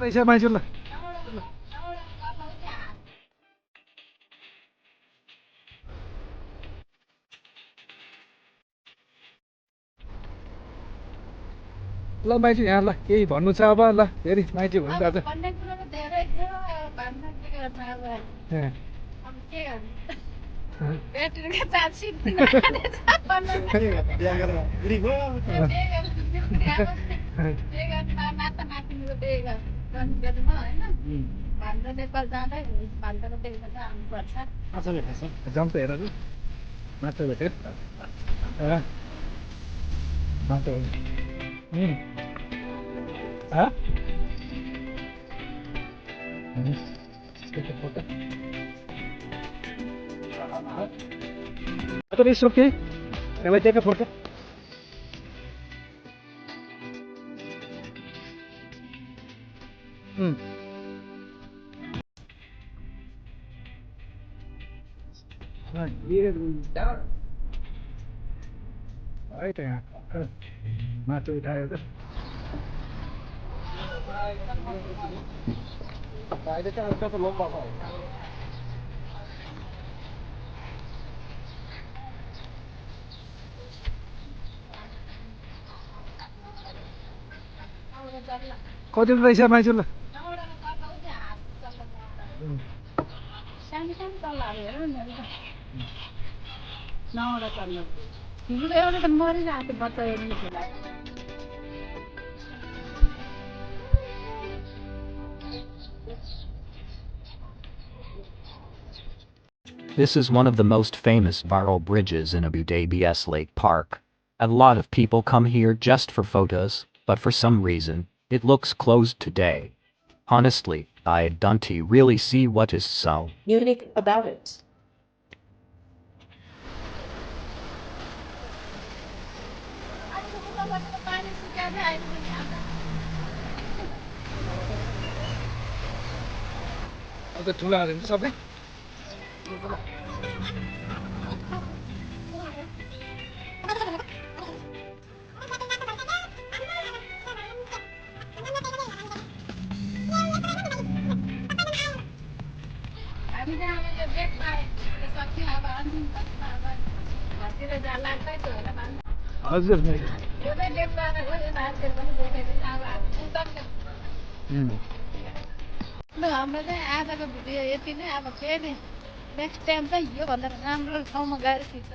पैसा माग्छु ल ल माइजू यहाँ ल केही भन्नु छ अब ल फेरि माइजू भन्नु त आज भन्ने कुरो त धेरै थियो भन्न के गर्नु अब के गर्नु ब्याट्रीको चार्ज सिद्धिन माता माथिको त्यही गर्नु होइन भान्जा नेपाल जाँदै भान्जाको त्यही गर्दा आउनुपर्छ जाउँ त हेर माछा भेट्यो माछा Atau it's okay. Can I take a photo? Đấy thì mà tôi thay đó. Đấy để cho tôi lốp vào. कति पैसा माग्छु ल सानो सानो तल्लाहरू हेर न नौवटा तल्ला हिजो त एउटा त मरिरहेको थियो बच्चा हेर्नु This is one of the most famous viral bridges in Abu Dhabi's Lake Park. A lot of people come here just for photos, but for some reason, it looks closed today. Honestly, I don't really see what is so unique about it. अब त ठुलाहरू हुन्छ सबै हजुर हाम्रो चाहिँ आजको video यति नै अब फेरि नेक्स्ट टाइम चाहिँ योभन्दा राम्रो ठाउँमा गएर सिक्छ